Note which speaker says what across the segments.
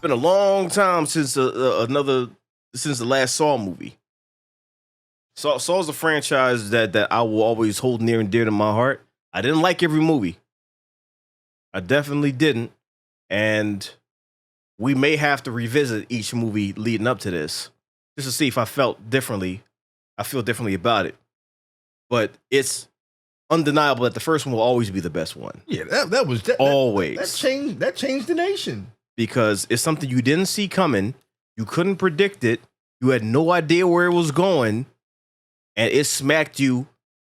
Speaker 1: been a long time since since the last Saw movie. Saw's a franchise that I will always hold near and dear to my heart. I didn't like every movie. I definitely didn't. And we may have to revisit each movie leading up to this just to see if I feel differently about it. But it's undeniable that the first one will always be the best one.
Speaker 2: Yeah, that was
Speaker 1: always.
Speaker 2: That changed the nation.
Speaker 1: Because it's something you didn't see coming. You couldn't predict it. You had no idea where it was going. And it smacked you,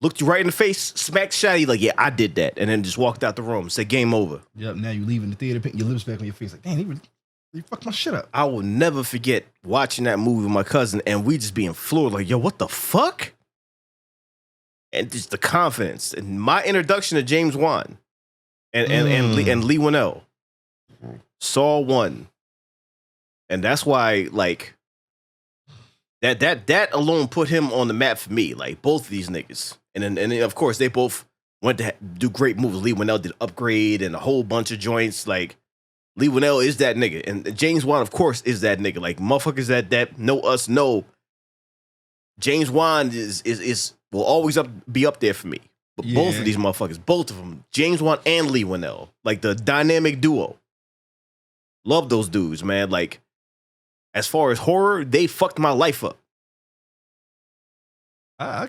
Speaker 1: looked you right in the face, smacked Shady like, yeah, I did that. And then just walked out the room, said, game over.
Speaker 2: Yep, now you leaving the theater, putting your lips back on your face like, damn, he fucked my shit up.
Speaker 1: I will never forget watching that movie with my cousin and we just being floored like, yo, what the fuck? And just the confidence. And my introduction to James Wan and Lee Winnell. Saw 1. And that's why, like, that alone put him on the map for me. Like, both of these niggas. And then of course, they both went to do great movies. Lee Winnell did Upgrade and a whole bunch of joints. Like, Lee Winnell is that nigga. And James Wan, of course, is that nigga. Like, motherfuckers that know us know James Wan will always be up there for me. But both of these motherfuckers, both of them, James Wan and Lee Winnell, like the dynamic duo. Love those dudes, man. Like, as far as horror, they fucked my life up.
Speaker 2: I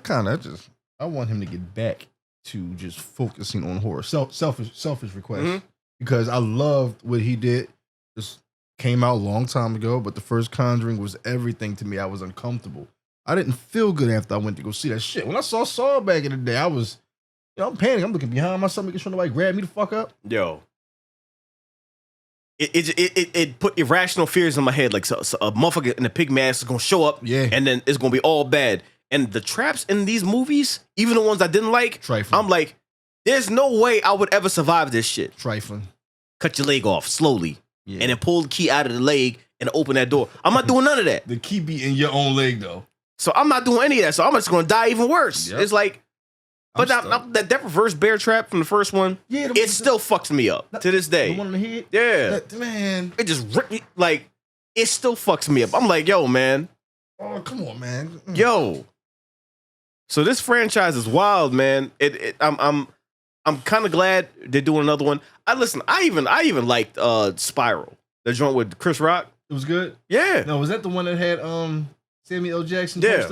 Speaker 2: want him to get back to just focusing on horror. Selfish request. Because I loved what he did. This came out a long time ago, but the first Conjuring was everything to me. I was uncomfortable. I didn't feel good after I went to go see that shit. When I saw Saw back in the day, I was, I'm panicking. I'm looking behind myself, making sure nobody grabbed me the fuck up.
Speaker 1: Yo. It put irrational fears in my head. Like, so a motherfucker in a pig mask is gonna show up, and then it's gonna be all bad. And the traps in these movies, even the ones I didn't like, trifling. I'm like, there's no way I would ever survive this shit.
Speaker 2: Trifling.
Speaker 1: Cut your leg off slowly, and then pull the key out of the leg and open that door. I'm not doing none of that.
Speaker 2: The key be in your own leg, though.
Speaker 1: So I'm not doing any of that. So I'm just gonna die even worse. Yep. It's like, but that reverse bear trap from the first one, it still fucks me up to this day.
Speaker 2: The one on the head?
Speaker 1: Yeah.
Speaker 2: Man.
Speaker 1: It just ripped me, like, it still fucks me up. I'm like, yo, man.
Speaker 2: Oh, come on, man.
Speaker 1: Yo. So this franchise is wild, man. I'm kind of glad they're doing another one. I even liked Spiral, the joint with Chris Rock.
Speaker 2: It was good?
Speaker 1: Yeah.
Speaker 2: No, was that the one that had Samuel L. Jackson?
Speaker 1: Yeah.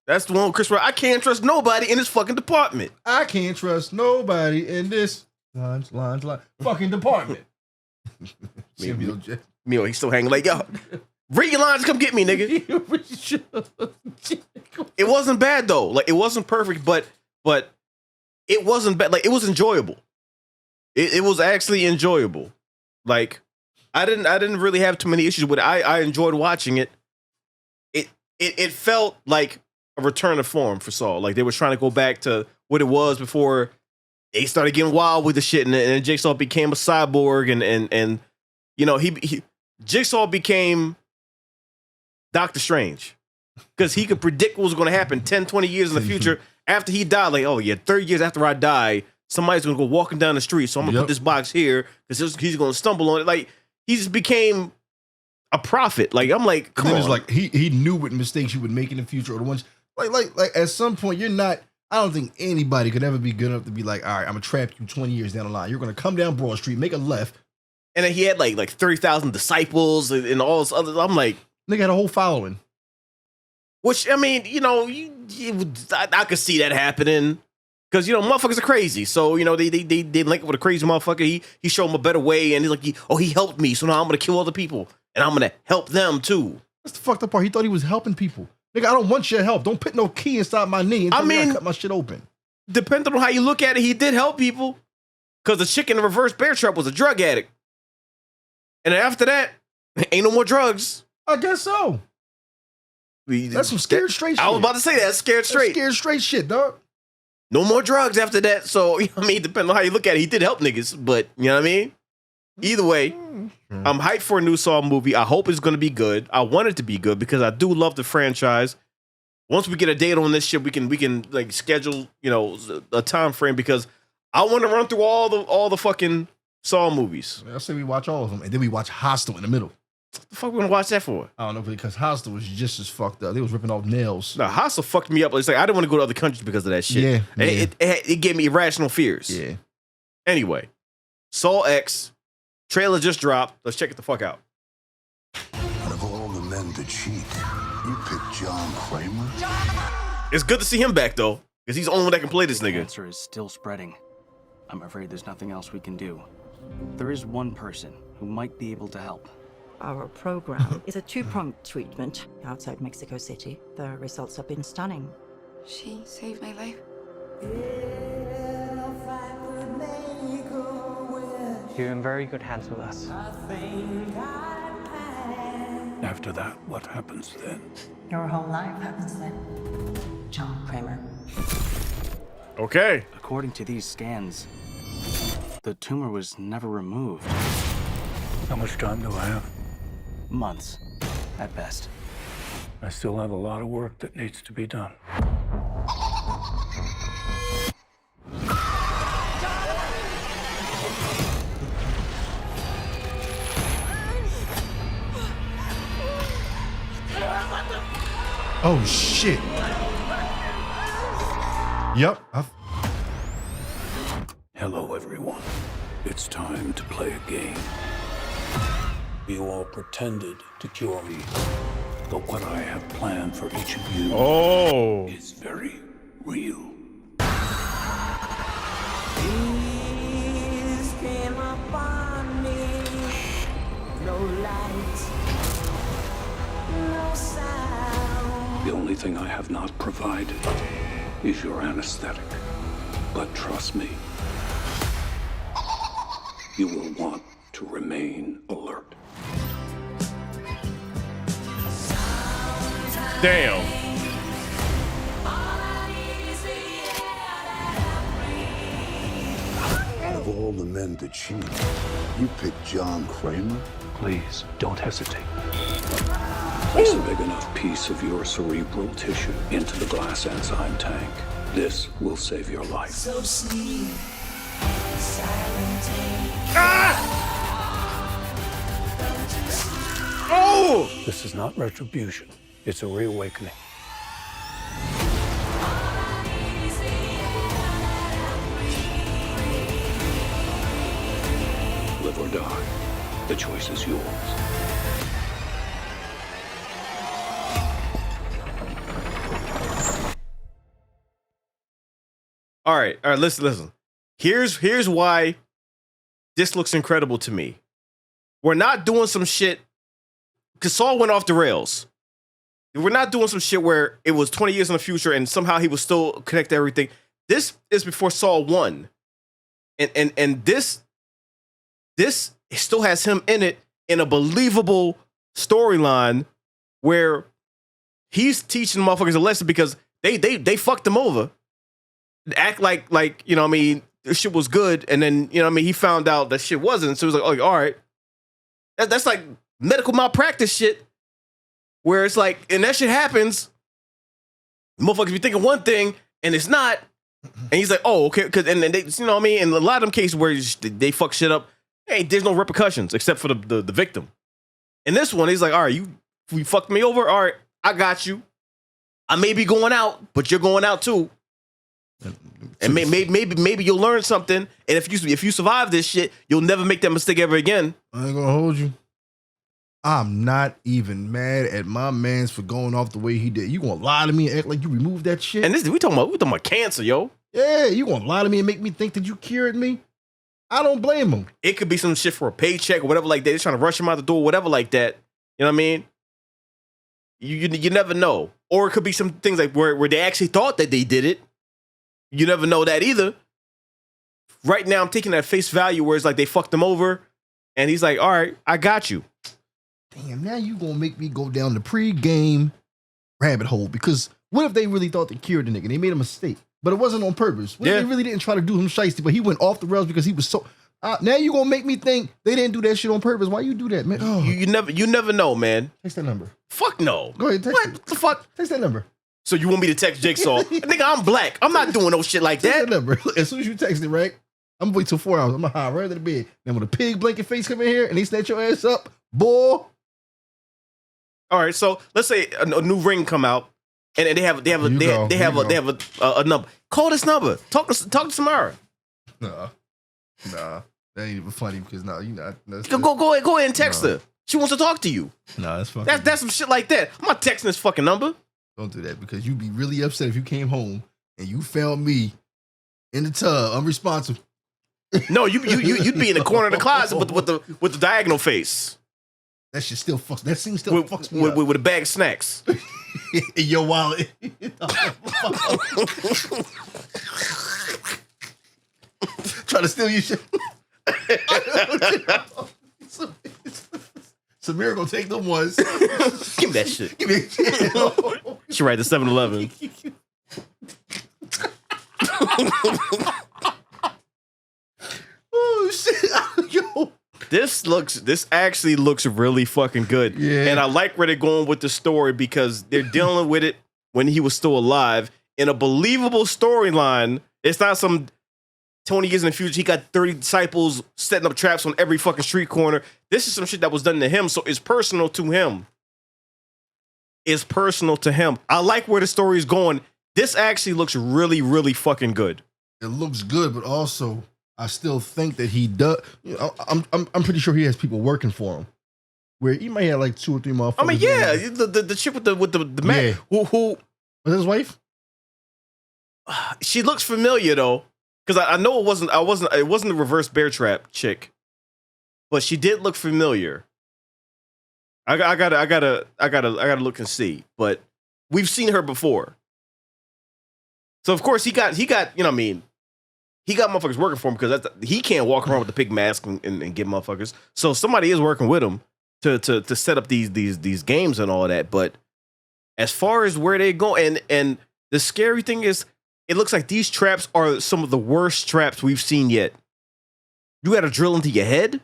Speaker 1: That's the one with Chris Rock. I can't trust nobody in this fucking department.
Speaker 2: I can't trust nobody in this fucking department. Samuel Jackson.
Speaker 1: He's still hanging like, yo, read your lines, come get me, nigga. It wasn't bad though. Like, it wasn't perfect, but it wasn't bad. Like, it was enjoyable. It was actually enjoyable. Like, I didn't really have too many issues with it. I enjoyed watching it. It felt like a return to form for Saul. Like, they were trying to go back to what it was before they started getting wild with the shit, and Jigsaw became a cyborg, and you know, he Jigsaw became Doctor Strange because he could predict what was going to happen 10, 20 years in the future after he died. Like, oh yeah, 30 years after I die, somebody's going to go walking down the street, so I'm going to put this box here because he's going to stumble on it. Like, he just became a prophet. Like, I'm like, come on.
Speaker 2: It's like he knew what mistakes you would make in the future, or the ones like at some point you're not. I don't think anybody could ever be good enough to be like, all right, I'm gonna trap you 20 years down the line. You're gonna come down Broad Street, make a left,
Speaker 1: and then he had like 30,000 disciples and all this other. I'm like,
Speaker 2: nigga had a whole following.
Speaker 1: Which, I mean, you know, I could see that happening because, you know, motherfuckers are crazy. So, you know, they link up with a crazy motherfucker. He showed him a better way, and he's like, he helped me, so now I'm gonna kill other people, and I'm gonna help them too.
Speaker 2: That's the fucked up part. He thought he was helping people. Nigga, I don't want your help. Don't put no key inside my knee and tell me I cut my shit open.
Speaker 1: Depending on how you look at it, he did help people. Because the chick in the reverse bear trap was a drug addict. And then after that, ain't no more drugs.
Speaker 2: I guess so. That's some scared straight shit.
Speaker 1: I was about to say that. Scared straight.
Speaker 2: That's scared straight shit, dog.
Speaker 1: No more drugs after that. So, you know what I mean? Depending on how you look at it, he did help niggas. But, you know what I mean? Either way, I'm hyped for a new Saw movie. I hope it's going to be good. I want it to be good because I do love the franchise. Once we get a date on this shit, we can like schedule, you know, a time frame because I want to run through all the fucking Saw movies.
Speaker 2: I say we watch all of them, and then we watch Hostel in the middle.
Speaker 1: What the fuck we gonna watch that for?
Speaker 2: I don't know, because Hostel was just as fucked up. They was ripping off nails.
Speaker 1: No, Hostel fucked me up. It's like I didn't want to go to other countries because of that shit.
Speaker 2: Yeah.
Speaker 1: It gave me irrational fears.
Speaker 2: Yeah.
Speaker 1: Anyway, Saul X trailer just dropped. Let's check it the fuck out.
Speaker 3: Out of all the men to cheat, you picked John Kramer?
Speaker 1: It's good to see him back though, because he's the only one that can play this
Speaker 4: The
Speaker 1: nigga.
Speaker 4: cancer is still spreading. I'm afraid there's nothing else we can do. There is one person who might be able to help.
Speaker 5: Our program is a two-pronged treatment outside Mexico City. The results have been stunning.
Speaker 6: She saved my life.
Speaker 7: You're in very good hands with us.
Speaker 3: After that, what happens then?
Speaker 5: Your whole life happens then. John Kramer.
Speaker 1: Okay.
Speaker 4: According to these scans, the tumor was never removed.
Speaker 3: How much time do I have?
Speaker 4: Months, at best.
Speaker 3: I still have a lot of work that needs to be done.
Speaker 2: Oh shit. Yep.
Speaker 3: Hello, everyone. It's time to play a game. You all pretended to cure me, but what I have planned for each of you is very real. The only thing I have not provided is your anesthetic. But trust me, you will want to remain alert.
Speaker 1: Damn.
Speaker 3: Out of all the men to cheat, you picked John Kramer? Please, don't hesitate. Place a big enough piece of your cerebral tissue into the glass enzyme tank. This will save your life.
Speaker 1: Oh!
Speaker 3: This is not retribution. It's a reawakening. Live or die. The choice is yours.
Speaker 1: All right, listen. Here's why this looks incredible to me. We're not doing some shit because Saul went off the rails. We're not doing some shit where it was 20 years in the future and somehow he was still connect to everything. This is before Saul won. And this still has him in it in a believable storyline where he's teaching motherfuckers a lesson because they fucked him over. Act like you know what I mean, this shit was good, and then you know what I mean, he found out that shit wasn't, so he was like, oh, all right. That's like medical malpractice shit, where it's like, and that shit happens, motherfuckers be thinking one thing, and it's not, and he's like, oh, okay, because and then they, you know what I mean, and a lot of them cases where they fuck shit up, hey, there's no repercussions except for the victim. In this one, he's like, all right, you fucked me over, all right, I got you. I may be going out, but you're going out too. And maybe you'll learn something. And if you survive this shit, you'll never make that mistake ever again.
Speaker 2: I ain't gonna hold you. I'm not even mad at my mans for going off the way he did. You gonna lie to me and act like you removed that shit?
Speaker 1: And this we talking about cancer, yo.
Speaker 2: Yeah, you gonna lie to me and make me think that you cured me? I don't blame him.
Speaker 1: It could be some shit for a paycheck or whatever like that. They're trying to rush him out the door, whatever like that. You know what I mean? You never know. Or it could be some things like where they actually thought that they did it. You never know that either. Right now, I'm taking that face value where it's like they fucked him over, and he's like, all right, I got you.
Speaker 2: Damn, now you gonna make me go down the pre-game rabbit hole, because what if they really thought they cured the nigga? They made a mistake, but it wasn't on purpose. What if they really didn't try to do him shiesty, but he went off the rails because he was so... now you gonna make me think they didn't do that shit on purpose. Why you do that, man? Oh.
Speaker 1: You never know, man.
Speaker 2: Text that number.
Speaker 1: Fuck no.
Speaker 2: Go ahead, text
Speaker 1: what the fuck?
Speaker 2: Text that number.
Speaker 1: So you want me to text Jigsaw? Nigga, I'm black. I'm not doing no shit like
Speaker 2: Text
Speaker 1: that.
Speaker 2: that number. As soon as you text it, right? I'm gonna wait till 4 hours. I'm gonna hide right under the bed. Then when a pig blanket face come in here and they snatch your ass up, boy,
Speaker 1: All right, so let's say a new ring come out, and they have a number. Call this number. Talk to Samara.
Speaker 2: Nah, that ain't even funny because go
Speaker 1: ahead and text her. She wants to talk to you.
Speaker 2: Nah, that's fucking.
Speaker 1: That's some shit like that. I'm not texting this fucking number.
Speaker 2: Don't do that because you'd be really upset if you came home and you found me in the tub unresponsive.
Speaker 1: No, you'd be in the corner of the closet with the diagonal face.
Speaker 2: That shit still fucks. That scene still fucks me up.
Speaker 1: With a bag of snacks.
Speaker 2: In your wallet. Trying to steal your shit. Samir gonna take them ones.
Speaker 1: Give me that shit. Give me that shit. She write the 7-Eleven.
Speaker 2: Oh shit. Yo.
Speaker 1: This actually looks really fucking good.
Speaker 2: Yeah.
Speaker 1: And I like where they're going with the story because they're dealing with it when he was still alive in a believable storyline. It's not some 20 years in the future, he got 30 disciples setting up traps on every fucking street corner. This is some shit that was done to him, so it's personal to him. It's personal to him. I like where the story is going. This actually looks really, really fucking good.
Speaker 2: It looks good, but also I still think that he does. You know, I'm pretty sure he has people working for him. Where he might have like 2 or 3 motherfuckers.
Speaker 1: I mean, yeah, the chick with the man who
Speaker 2: was his wife.
Speaker 1: She looks familiar though. Because I know it wasn't the reverse bear trap chick, but she did look familiar. I gotta look and see, but we've seen her before. So of course he got you know what I mean, he got motherfuckers working for him because he can't walk around with the pig mask and get motherfuckers. So somebody is working with him to set up these games and all of that. But as far as where they go, and the scary thing is, it looks like these traps are some of the worst traps we've seen yet. You got to drill into your head.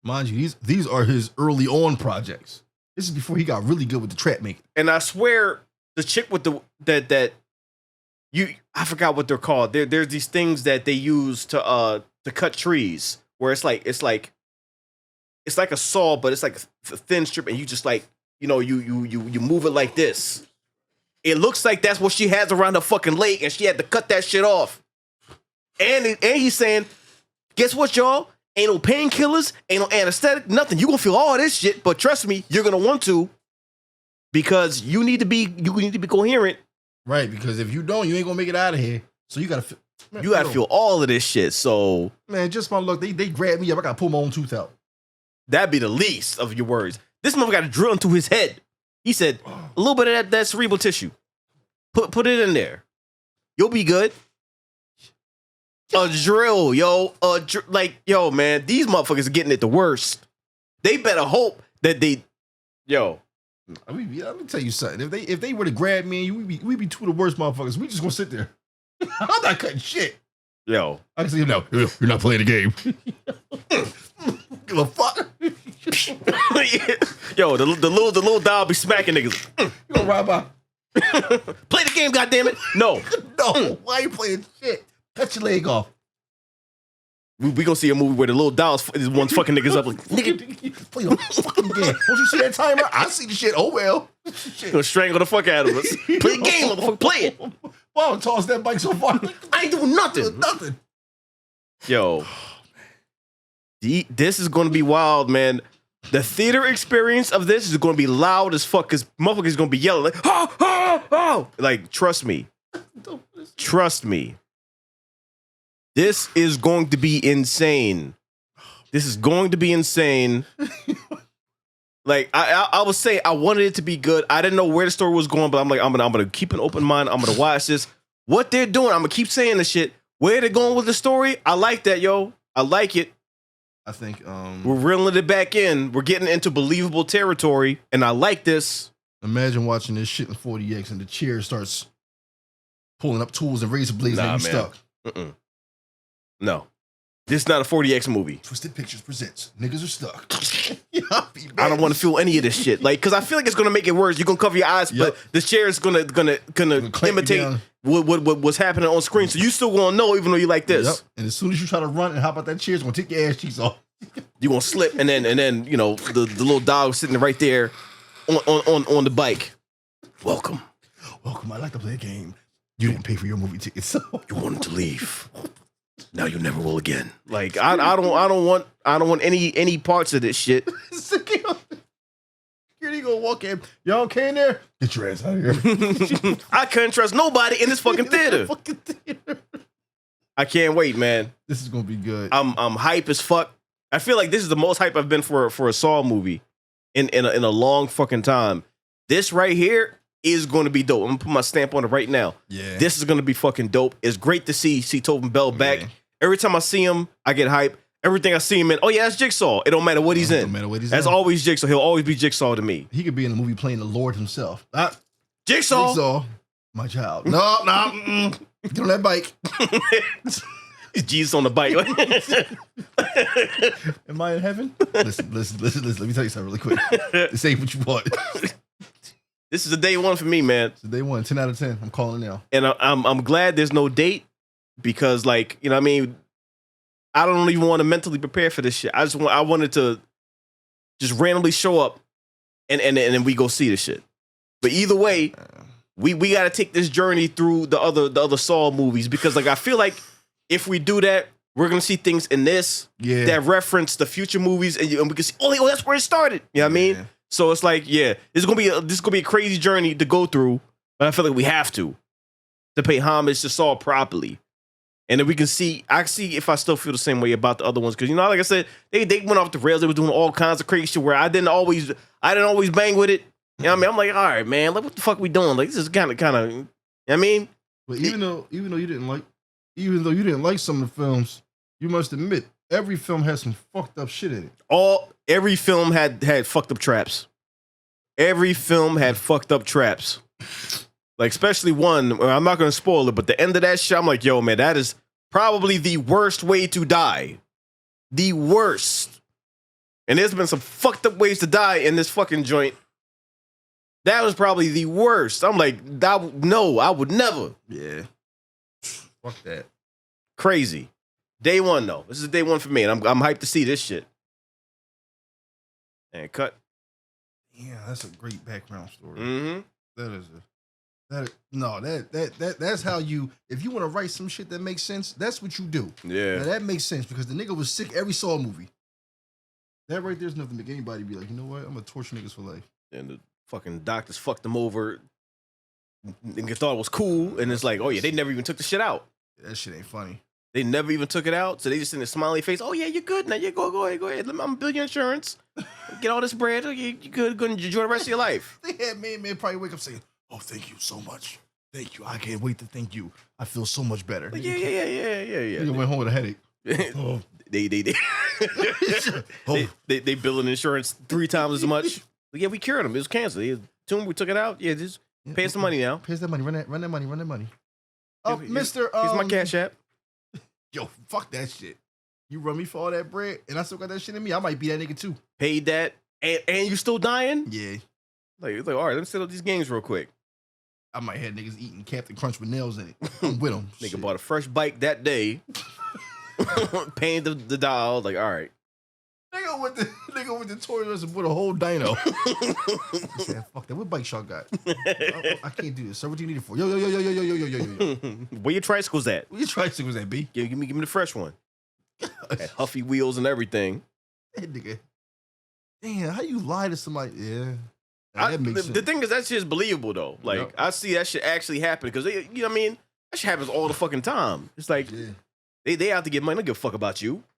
Speaker 2: Mind you, these are his early on projects. This is before he got really good with the trap making.
Speaker 1: And I swear, the chick with I forgot what they're called. There's these things that they use to cut trees, where it's like a saw, but it's like a thin strip, and you just like, you know, you move it like this. It looks like that's what she has around the fucking leg, and she had to cut that shit off. And he's saying, guess what, y'all? Ain't no painkillers, ain't no anesthetic, nothing. You gonna feel all this shit, but trust me, you're gonna want to, because you need to be coherent.
Speaker 2: Right, because if you don't, you ain't gonna make it out of here. So you gotta
Speaker 1: feel all of this shit. So
Speaker 2: man, just my luck, they grabbed me up. I gotta pull my own tooth out.
Speaker 1: That'd be the least of your worries. This motherfucker got to drill into his head. He said, a little bit of that cerebral tissue. Put it in there. You'll be good. A drill, yo. Yo, man, these motherfuckers are getting it the worst. They better hope that yo.
Speaker 2: Let me tell you something. If they were to grab me and you, we'd be 2 of the worst motherfuckers. We just gonna sit there. I'm not cutting shit.
Speaker 1: Yo.
Speaker 2: I can say, no, you're not playing the game. Give a fuck.
Speaker 1: Yo, the little doll be smacking niggas.
Speaker 2: You gonna ride by?
Speaker 1: Play the game, goddammit. No.
Speaker 2: No. Why are you playing shit? Cut your leg off.
Speaker 1: We gonna see a movie where the little dolls one's fucking niggas up like, nigga.
Speaker 2: Play a fucking game. Don't you see that timer? I see the shit. Oh well.
Speaker 1: Shit. Gonna strangle the fuck out of us. Play the game, motherfucker. Play it.
Speaker 2: Why don't toss that bike so far?
Speaker 1: I ain't doing nothing.
Speaker 2: Nothing.
Speaker 1: Yo. This is gonna be wild, man. The theater experience of this is gonna be loud as fuck, because motherfuckers gonna be yelling like, oh, oh, oh. Like, trust me. Trust me. This is going to be insane. This is going to be insane. Like, I was saying, I wanted it to be good. I didn't know where the story was going, but I'm like, I'm gonna keep an open mind. I'm gonna watch this. What they're doing, I'm gonna keep saying this shit. Where they're going with the story, I like that, yo. I like it.
Speaker 2: I think
Speaker 1: we're reeling it back in. We're getting into believable territory, and I like this.
Speaker 2: Imagine watching this shit in 40X and the chair starts pulling up tools and razor blades and you stuck.
Speaker 1: No. This is not a 40X movie.
Speaker 2: Twisted Pictures presents Niggas Are Stuck.
Speaker 1: I don't want to feel any of this shit. Like, because I feel like it's gonna make it worse. You're gonna cover your eyes, but the chair is gonna imitate what's happening on screen. So you still gonna know, even though you like this.
Speaker 2: Yep. And as soon as you try to run and hop out that chair, it's gonna take your ass cheeks off.
Speaker 1: You're gonna slip, and then you know the little dog sitting right there. on the bike. Welcome.
Speaker 2: I'd like to play a game. You didn't pay for your movie tickets, so
Speaker 1: You wanted to leave. Now you never will again. Like I don't want any parts of this shit.
Speaker 2: Security gonna walk in. Y'all okay in there? Get your ass out of here.
Speaker 1: I couldn't trust nobody in this fucking theater. I can't wait, man.
Speaker 2: This is gonna be good.
Speaker 1: I'm hype as fuck. I feel like this is the most hype I've been for a Saw movie in a long fucking time. This right here is going to be dope. I'm gonna put my stamp on it right now.
Speaker 2: Yeah.
Speaker 1: This is gonna be fucking dope. It's great to see Tobin Bell back.
Speaker 2: Yeah.
Speaker 1: Every time I see him, I get hype. Everything I see him in, oh yeah, that's Jigsaw. It don't matter what he's in.
Speaker 2: Don't matter what he's
Speaker 1: That's
Speaker 2: in.
Speaker 1: always Jigsaw. He'll always be Jigsaw to me.
Speaker 2: He could be in a movie playing the Lord himself.
Speaker 1: Jigsaw.
Speaker 2: My child. No. Get on that bike.
Speaker 1: Jesus on the bike.
Speaker 2: Am I in heaven? Listen. Let me tell you something really quick. This ain't what you want.
Speaker 1: This is a day one for me, man.
Speaker 2: So day one, 10 out of 10. I'm calling now.
Speaker 1: And I'm glad there's no date because, like, you know what I mean? I don't even want to mentally prepare for this shit. I wanted to just randomly show up and then we go see this shit. But either way, we got to take this journey through the other Saw movies because, like, I feel like if we do that, we're gonna see things in this that reference the future movies, and we can see, oh, that's where it started. You know what I mean? So it's like, yeah, this is gonna be a crazy journey to go through, but I feel like we have to pay homage to Saw properly. And then we can see, I see if I still feel the same way about the other ones. Cause you know, like I said, they went off the rails. They were doing all kinds of crazy shit where I didn't always bang with it. You know what I mean? I'm like, all right, man, like what the fuck we doing? Like this is kind of, you know what I mean?
Speaker 2: But even though you didn't like some of the films, you must admit every film has some fucked up shit in it.
Speaker 1: Every film had fucked up traps. Every film had fucked up traps. Like, especially one, I'm not going to spoil it, but the end of that shit, I'm like, yo, man, that is probably the worst way to die. The worst. And there's been some fucked up ways to die in this fucking joint. That was probably the worst. I'm like, no, I would never.
Speaker 2: Yeah. Fuck that.
Speaker 1: Crazy. Day one, though. This is day one for me, and I'm hyped to see this shit. And cut.
Speaker 2: Yeah, that's a great background story.
Speaker 1: Mm-hmm.
Speaker 2: That's how you, if you want to write some shit that makes sense, that's what you do.
Speaker 1: Yeah.
Speaker 2: Now, that makes sense because the nigga was sick every Saw movie. That right there's nothing to make anybody be like, you know what? I'm gonna torture niggas for life.
Speaker 1: And the fucking doctors fucked them over. Nigga thought it was cool, and it's like, oh yeah, they never even took the shit out.
Speaker 2: That shit ain't funny.
Speaker 1: They never even took it out, so they just in a smiley face. Oh yeah, you're good now. You go ahead. I'm gonna bill your insurance. Get all this bread. You good? Go enjoy the rest of your life.
Speaker 2: They had man probably wake up saying, "Oh, thank you so much. Thank you. I can't wait to thank you. I feel so much better."
Speaker 1: Yeah.
Speaker 2: Nigga went home with a headache. Oh.
Speaker 1: They billing insurance 3 times as much. But yeah, we cured them. It was cancer. We took it out. Yeah, just pay us some money now.
Speaker 2: Pay us that money. Run that money. Oh, Mr.
Speaker 1: Here's my cash app.
Speaker 2: Yo, fuck that shit. You run me for all that bread, and I still got that shit in me. I might be that nigga too.
Speaker 1: Paid that, and you still dying?
Speaker 2: Yeah.
Speaker 1: Like all right, let me set up these games real quick.
Speaker 2: I might have niggas eating Captain Crunch with nails in it. I'm with them.
Speaker 1: Nigga bought a fresh bike that day. Paying the dial. Like, all right.
Speaker 2: Nigga with the Toyota and put a whole dyno. I said, fuck that. What bike y'all got? I can't do this. Sir, what do you need it for? Yo.
Speaker 1: Where your tricycles at?
Speaker 2: Where your tricycles at, B?
Speaker 1: Give me the fresh one. Had huffy wheels and everything.
Speaker 2: That nigga. Damn, how you lie to somebody? Yeah. That makes sense.
Speaker 1: The thing is, that shit is believable, though. Like, yep. I see that shit actually happen because, you know what I mean? That shit happens all the fucking time. It's like, they out to get money. They don't give a fuck about you.